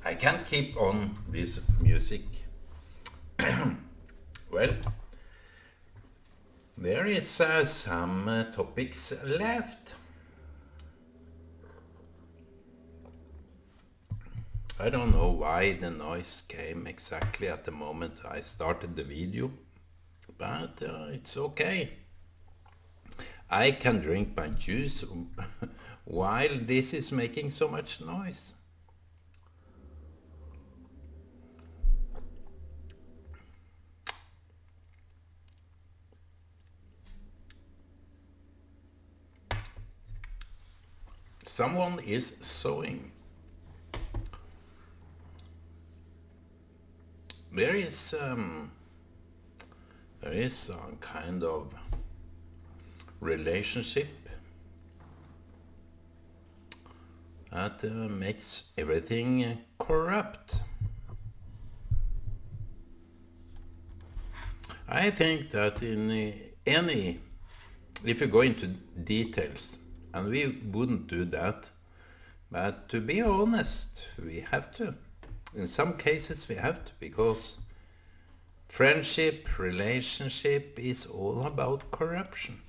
I can't keep on this music. Well, there is some topics left. I don't know why the noise came exactly at the moment I started the video, but it's okay. I can drink my juice while this is making so much noise. Someone is sewing. There is a kind of relationship that makes everything corrupt. I think that if you go into details, and we wouldn't do that, but to be honest, we have to. In some cases we have to, because friendship, relationship is all about corruption.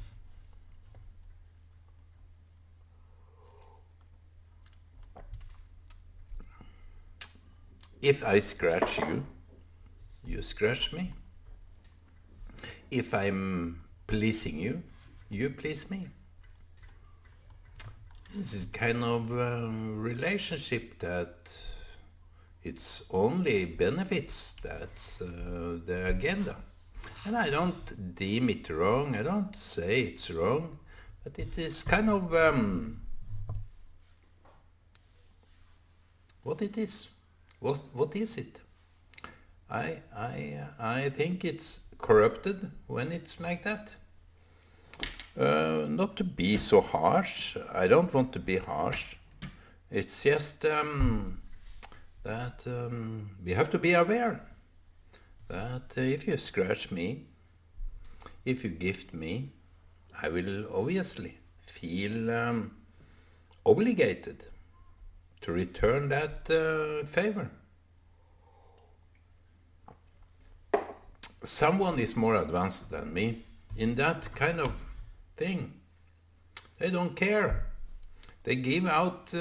If I scratch you, you scratch me. If I'm pleasing you, you please me. This is kind of relationship that it's only benefits that's the agenda. And I don't deem it wrong, I don't say it's wrong, but it is kind of what it is. What is it? I think it's corrupted when it's like that. Not to be so harsh. I don't want to be harsh. It's just that we have to be aware that if you scratch me, if you gift me, I will obviously feel obligated to return that favor. Someone is more advanced than me in that kind of thing. They don't care. They give out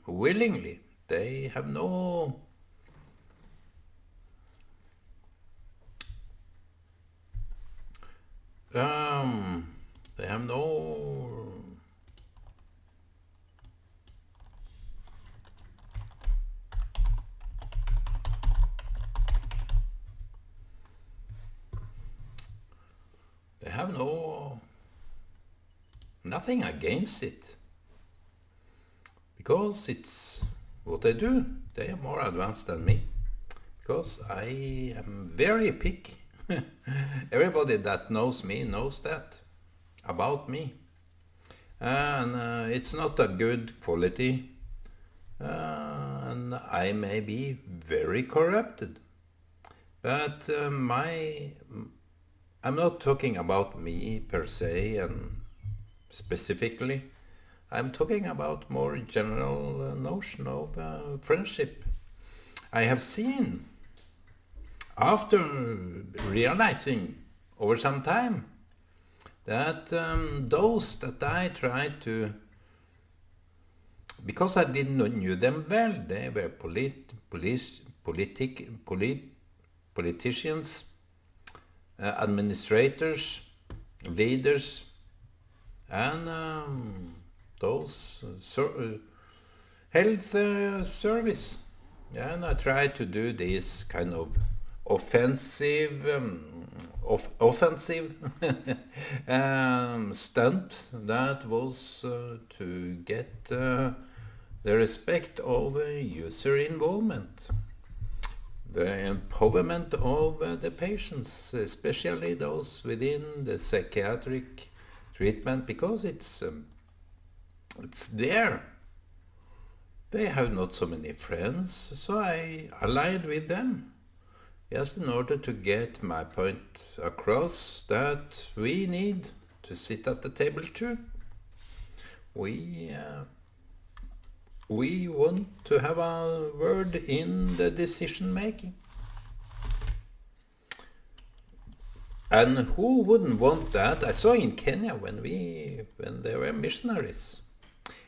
willingly. They have no they have no they have nothing against it, because it's what they do. They are more advanced than me, because I am very picky. Everybody that knows me knows that about me, and it's not a good quality, and I may be very corrupted, but I'm not talking about me per se and specifically. I'm talking about more general notion of friendship. I have seen, after realizing over some time, that those that I tried to, because I didn't knew them well, they were politicians, administrators, leaders, and those health service. And I try to do this kind of offensive stunt that was to get the respect of user involvement, the empowerment of the patients, especially those within the psychiatric treatment, because it's there. They have not so many friends, so I allied with them, just in order to get my point across that we need to sit at the table too. We we want to have a word in the decision making. And who wouldn't want that? I saw in Kenya when there were missionaries.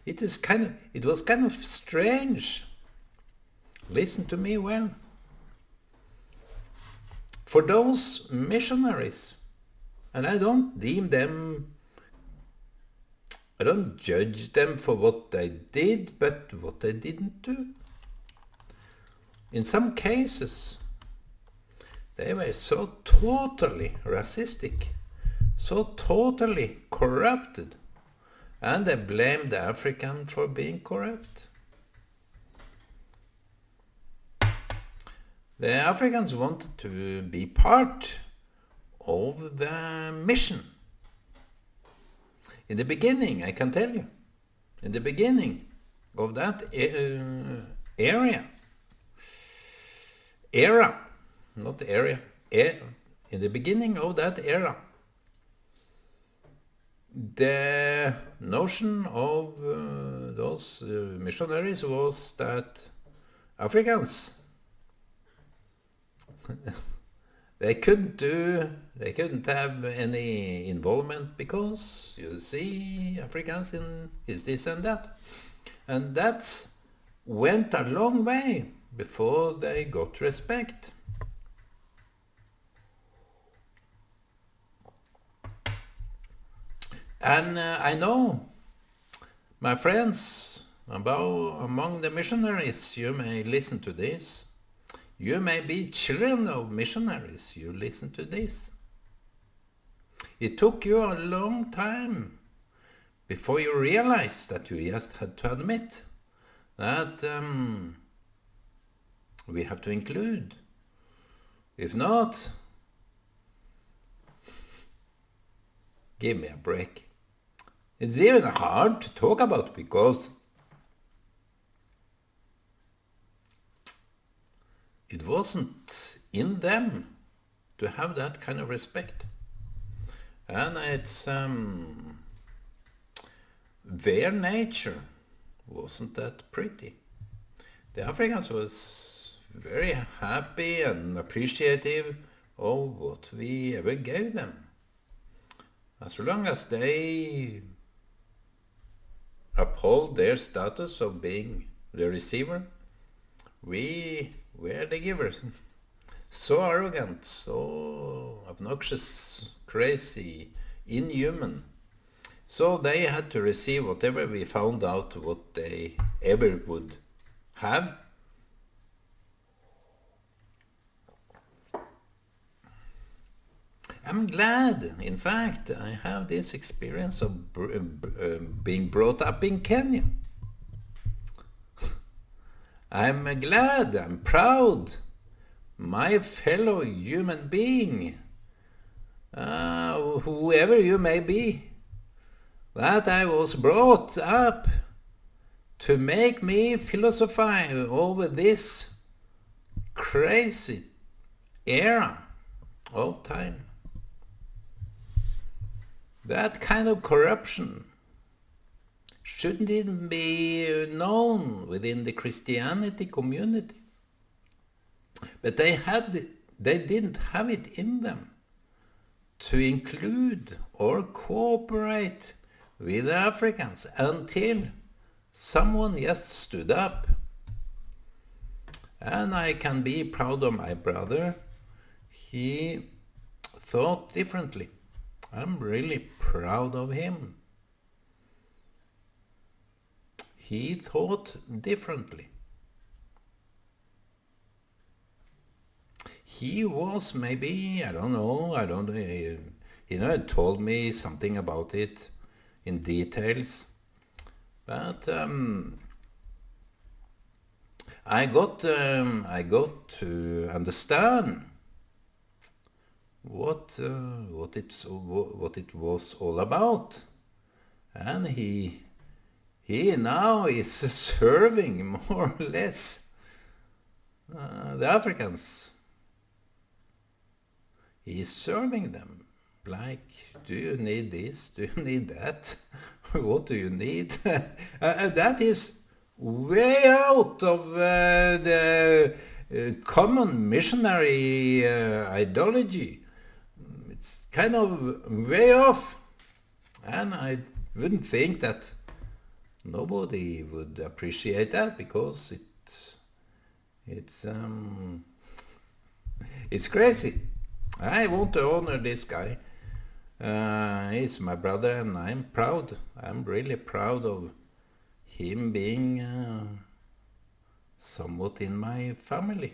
It was kind of strange. Listen to me well. For those missionaries, and I don't judge them for what they did, but what they didn't do. In some cases, they were so totally racistic, so totally corrupted, and they blamed the African for being corrupt. The Africans wanted to be part of the mission. In the beginning, I can tell you, in the beginning of that era, in the beginning of that era, the notion of those missionaries was that Africans they couldn't have any involvement because, you see, Africans is this and that. And that went a long way before they got respect. And I know, my friends, among the missionaries, you may listen to this. You may be children of missionaries, you listen to this. It took you a long time before you realized that you just had to admit that we have to include. If not, give me a break. It's even hard to talk about because it wasn't in them to have that kind of respect. And it's their nature wasn't that pretty. The Africans was very happy and appreciative of what we ever gave them. As long as they uphold their status of being the receiver, we were the givers. So arrogant, so obnoxious, crazy, inhuman. So they had to receive whatever we found out what they ever would have. I'm glad, in fact, I have this experience of being brought up in Kenya. I'm glad, I'm proud, my fellow human being, whoever you may be, that I was brought up to make me philosophize over this crazy era of time. That kind of corruption shouldn't even be known within the Christianity community. But they didn't have it in them to include or cooperate with the Africans until someone just stood up. And I can be proud of my brother. He thought differently. I'm really proud of him. He thought differently. He was maybe, I don't know, he told me something about it in details. But I got to understand what it was all about, and he now is serving more or less the Africans. He is serving them like, do you need this? Do you need that? What do you need? That is way out of the common missionary ideology. It's kind of way off. And I wouldn't think that nobody would appreciate that, because it's it's crazy. I want to honor this guy. He's my brother, and I'm proud. I'm really proud of him being somewhat in my family.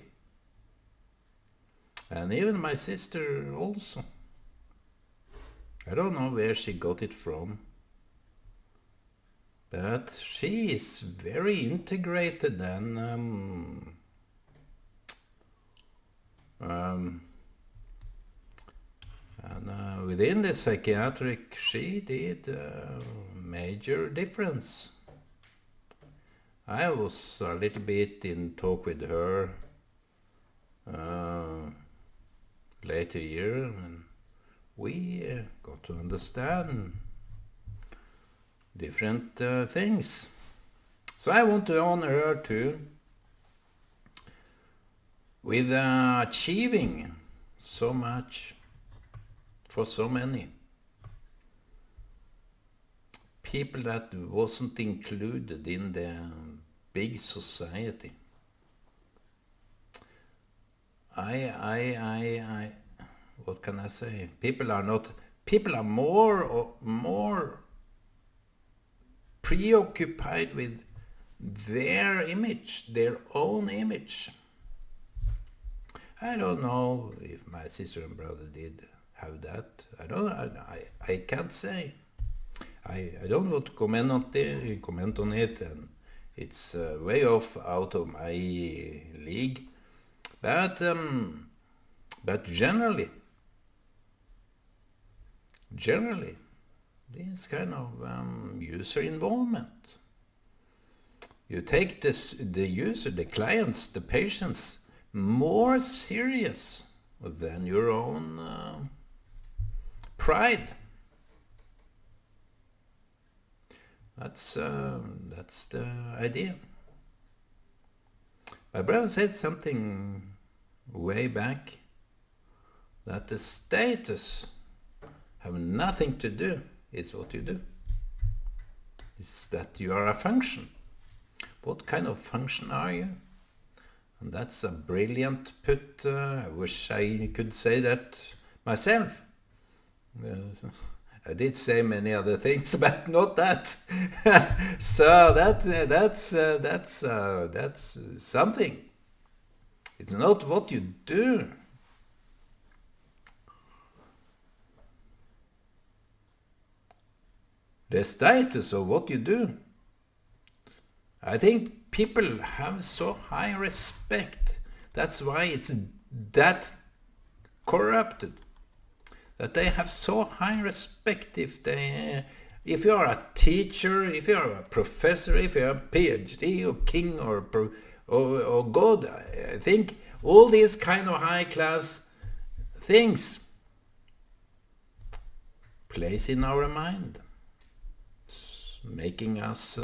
And even my sister also. I don't know where she got it from, but she is very integrated, and within the psychiatric, she did a major difference. I was a little bit in talk with her later year, and we got to understand different things. So I want to honor her too, with achieving so much for so many people that wasn't included in the big society. What can I say? People are more preoccupied with their image, their own image. I don't know if my sister and brother did have that. I can't say. I don't want to comment on it, and it's way off out of my league. But generally, this kind of user involvement. You take the user, the clients, the patients more serious than your own pride. That's the idea. My brother said something way back, that the status have nothing to do is what you do. It's that you are a function. What kind of function are you? And that's a brilliant put. I wish I could say that myself. I did say many other things, but not that. So that's something. It's not what you do. The status of what you do. I think people have so high respect. That's why it's that corrupted. That they have so high respect if you're a teacher, if you're a professor, if you're a PhD or king or God. I think all these kind of high class things place in our mind, it's making us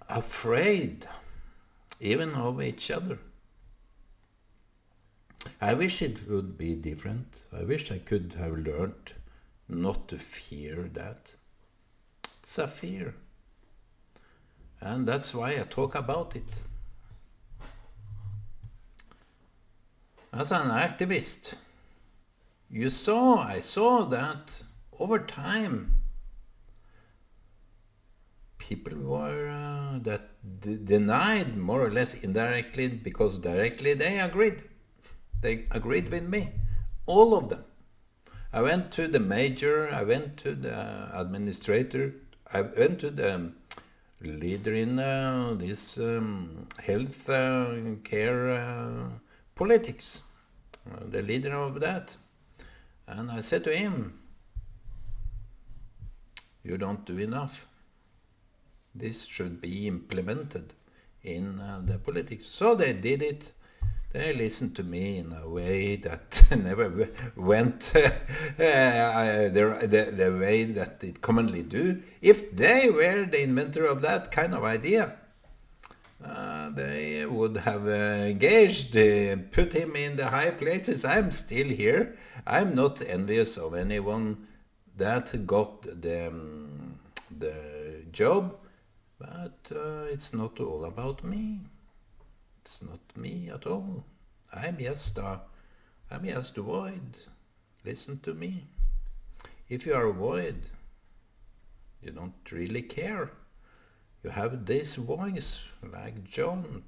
afraid even of each other. I wish it would be different. I wish I could have learned not to fear that. It's a fear. And that's why I talk about it. As an activist, I saw that over time people were denied more or less indirectly, because directly they agreed. They agreed with me, all of them. I went to the major, I went to the administrator, I went to the leader in this health care politics, the leader of that. And I said to him, you don't do enough. This should be implemented in the politics. So they did it. They listen to me in a way that never went the way that it commonly do. If they were the inventor of that kind of idea, they would have engaged, put him in the high places. I'm still here. I'm not envious of anyone that got the job, but it's not all about me. It's not me at all. I'm just a void. Listen to me. If you are a void, you don't really care. You have this voice like John,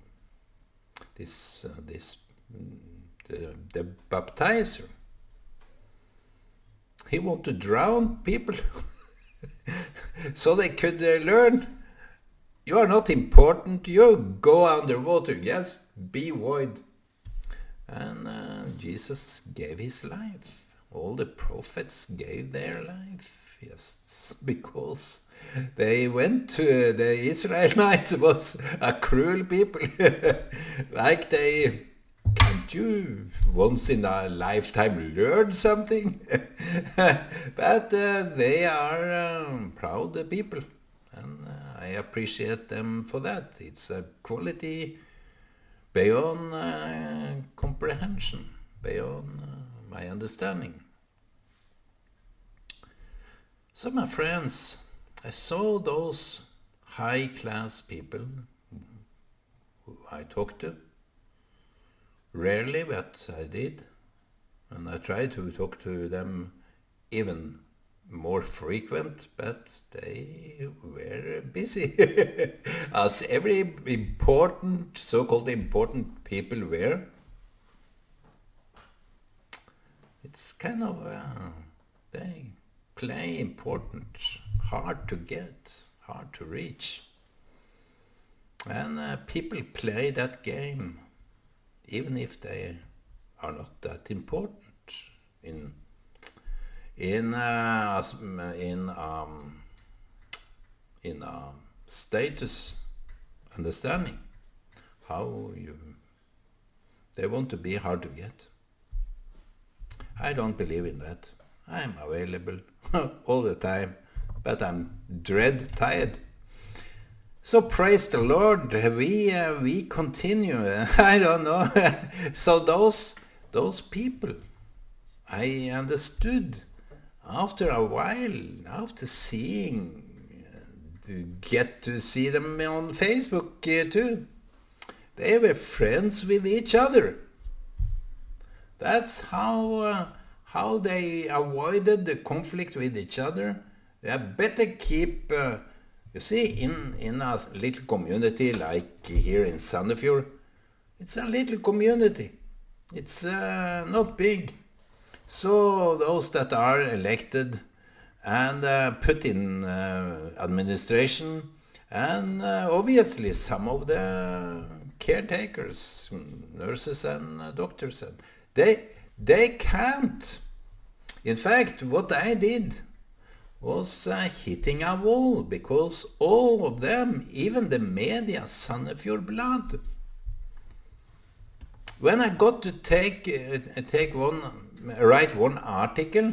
the baptizer. He wanted to drown people so they could learn. You are not important. You go underwater. Yes, be void. And Jesus gave his life. All the prophets gave their life. Yes, because they went to the Israelites was a cruel people. Like they, can't you once in a lifetime learn something? But they are proud people. And I appreciate them for that. It's a quality beyond comprehension, beyond my understanding. So my friends, I saw those high-class people who I talked to. Rarely, but I did. And I tried to talk to them even more frequent, but they were busy. As every important, so-called important people were. It's kind of, they play important, hard to get, hard to reach. And people play that game, even if they are not that important in status understanding. They want to be hard to get. I don't believe in that. I'm available all the time, but I'm dread tired. So praise the Lord. We continue. I don't know. So those people, I understood after a while, after seeing, to get to see them on Facebook too. They were friends with each other. That's how they avoided the conflict with each other. They better keep, you see, in a little community like here in Sandefjord, it's a little community. It's not big. So those that are elected and put in administration, and obviously some of the caretakers, nurses and doctors, and they can't. In fact, what I did was hitting a wall, because all of them, even the media, Sandefjord Blad, when I got to write one article,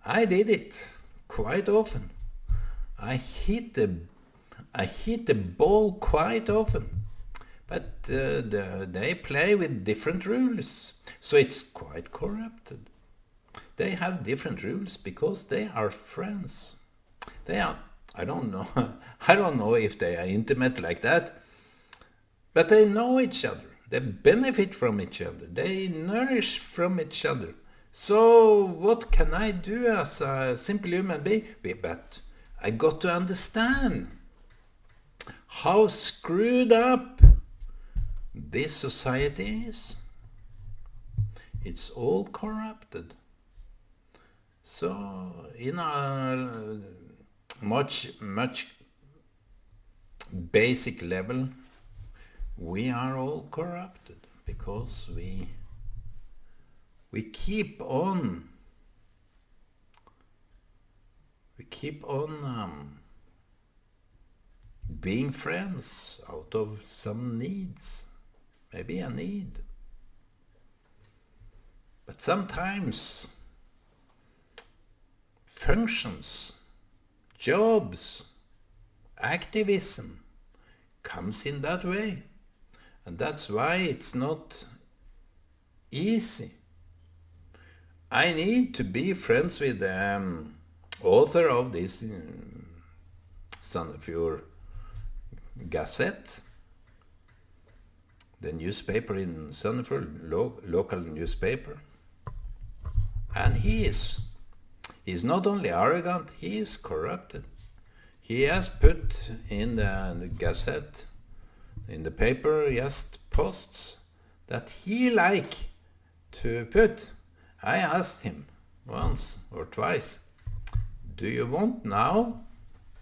I did it quite often. I hit the ball quite often, but they play with different rules, so it's quite corrupted. They have different rules because they are friends. They are, I don't know, I don't know if they are intimate like that, but they know each other. They benefit from each other. They nourish from each other. So what can I do as a simple human being? But I got to understand how screwed up this society is. It's all corrupted. So in a much basic level, we are all corrupted because we keep on being friends out of some needs. maybe a need. But sometimes functions, jobs, activism comes in that way. And that's why it's not easy. I need to be friends with the author of this Sandefjord Gazette, the newspaper in Sandefjord, local newspaper. And he's not only arrogant, he is corrupted. He has put in the Gazette, in the paper, just posts that he like to put. I asked him once or twice, do you want now?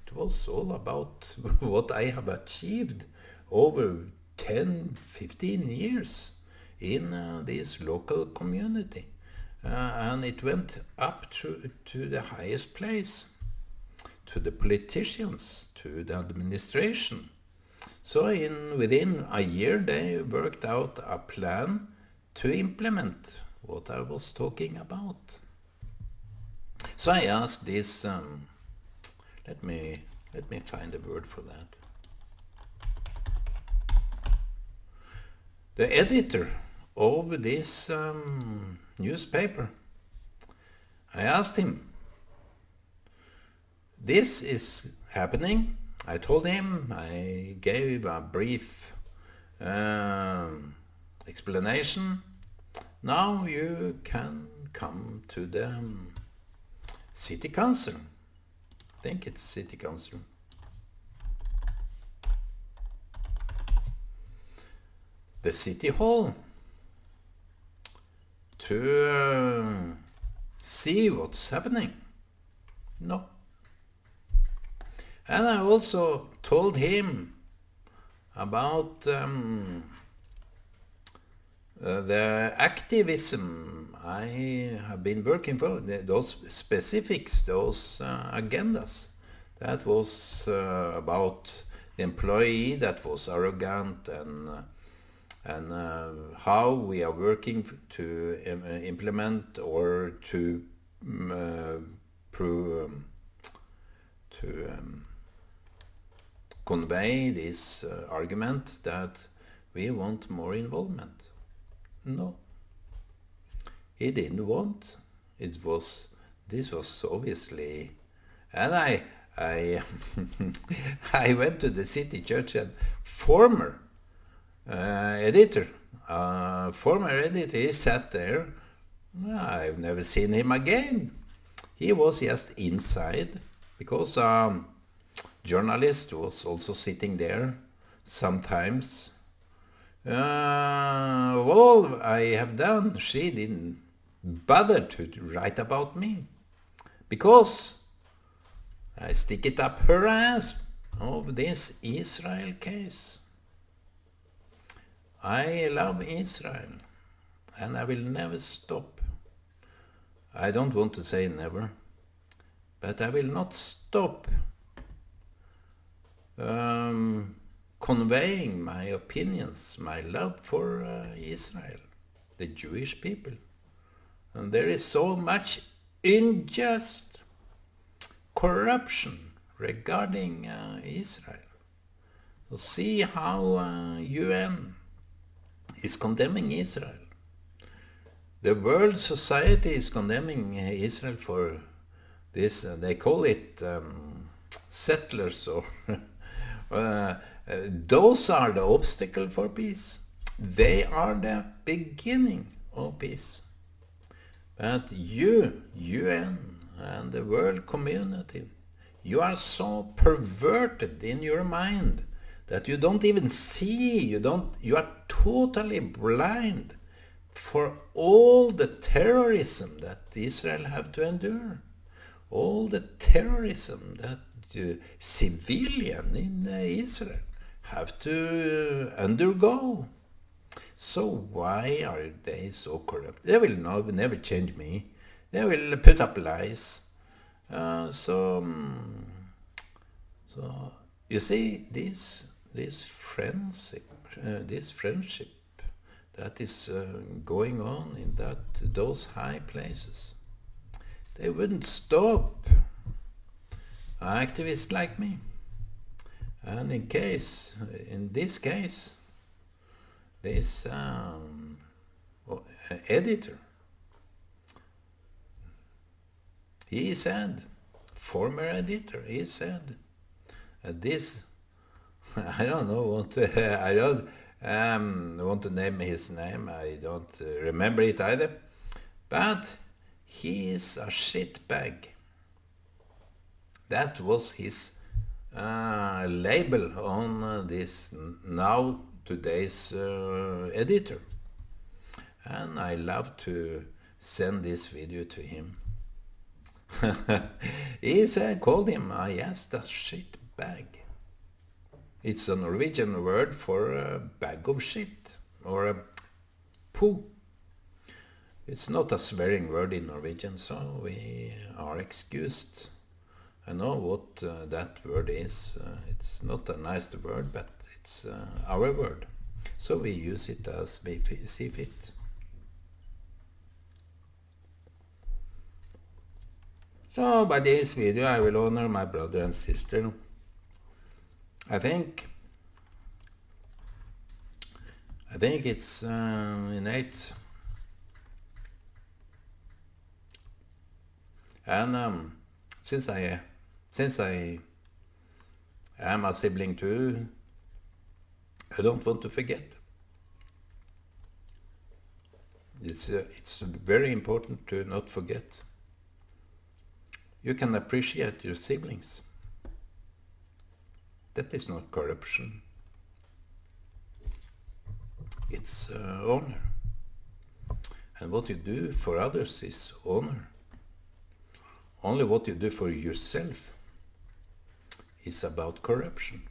It was all about what I have achieved over 10, 15 years in this local community. And it went up to the highest place, to the politicians, to the administration. So within a year they worked out a plan to implement what I was talking about. So I asked this, let me find a word for that. The editor of this newspaper, I asked him, this is happening. I told him, I gave a brief explanation. Now you can come to the city council. I think it's city council. The city hall to see what's happening. No. And I also told him about the activism I have been working for, those specifics, those agendas. That was about the employee that was arrogant and how we are working to implement or to convey this argument that we want more involvement. No, he didn't want. This was obviously, and I I went to the city church and former editor, he sat there. I've never seen him again. He was just inside because journalist was also sitting there sometimes. All I have done, she didn't bother to write about me because I stick it up her ass of this Israel case. I love Israel and I will never stop. I don't want to say never, but I will not stop conveying my opinions, my love for Israel, the Jewish people. And there is so much unjust corruption regarding Israel. So see how UN is condemning Israel. The world society is condemning Israel for this. They call it settlers or those are the obstacle for peace. They are the beginning of peace. But you, UN, and the world community, you are so perverted in your mind that you don't even see, you are totally blind for all the terrorism that Israel have to endure. All the terrorism that civilians in Israel have to undergo. So why are they so corrupt? They will never change me. They will put up lies. So you see, this friendship that is going on in those high places. They wouldn't stop activists like me. And in this case, this editor, he said, former editor, he said, this, I don't know what, I don't want to name his name, I don't remember it either, but he is a shitbag. That was his label on this today's editor. And I love to send this video to him. He called him just a shit bag. It's a Norwegian word for a bag of shit, or a poo. It's not a swearing word in Norwegian, so we are excused. I know what that word is. It's not a nice word, but it's our word. So we use it as we see fit. So by this video I will honor my brother and sister. I think it's innate. And since I am a sibling too, I don't want to forget. It's very important to not forget. You can appreciate your siblings. That is not corruption. It's honor. And what you do for others is honor. Only what you do for yourself is about corruption.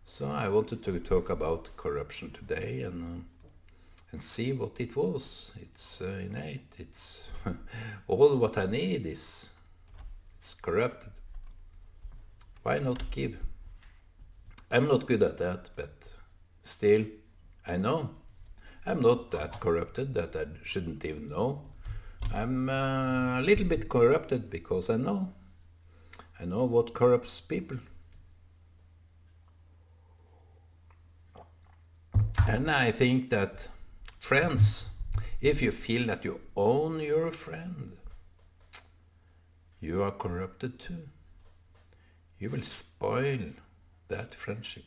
So I wanted to talk about corruption today and see what it was. It's innate. It's all what I need is it's corrupted. Why not give? I'm not good at that, but still, I know. I'm not that corrupted that I shouldn't even know. I'm a little bit corrupted because I know. I know what corrupts people. And I think that friends, if you feel that you own your friend, you are corrupted too. You will spoil that friendship.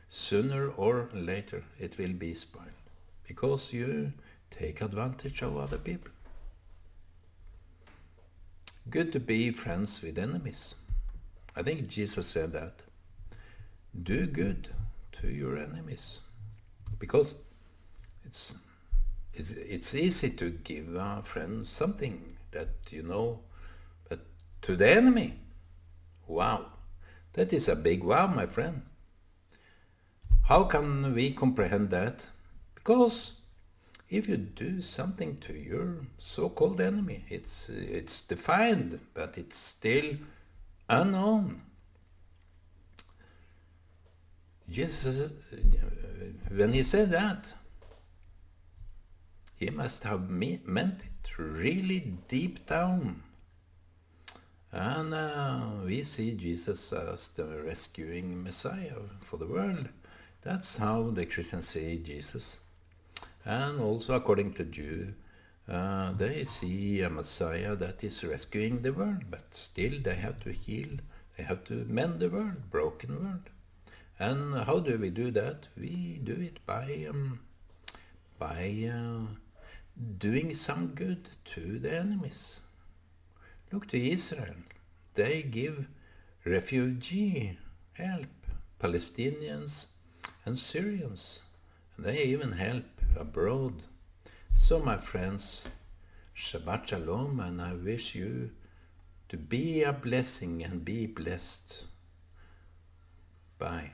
Sooner or later it will be spoiled because you take advantage of other people. Good to be friends with enemies. I think Jesus said that. Do good to your enemies. Because it's easy to give a friend something that you know, but to the enemy, wow, that is a big wow, my friend. How can we comprehend that? Because if you do something to your so-called enemy, it's defined, but it's still unknown. Jesus, when he said that, he must have meant it really deep down. And we see Jesus as the rescuing Messiah for the world. That's how the Christians see Jesus. And also according to Jew, they see a Messiah that is rescuing the world, but still they have to heal, they have to mend the world, broken world. And how do we do that? We do it by doing some good to the enemies. Look to Israel. They give refugee help, Palestinians and Syrians. They even help abroad. So my friends, Shabbat Shalom, and I wish you to be a blessing and be blessed. Bye.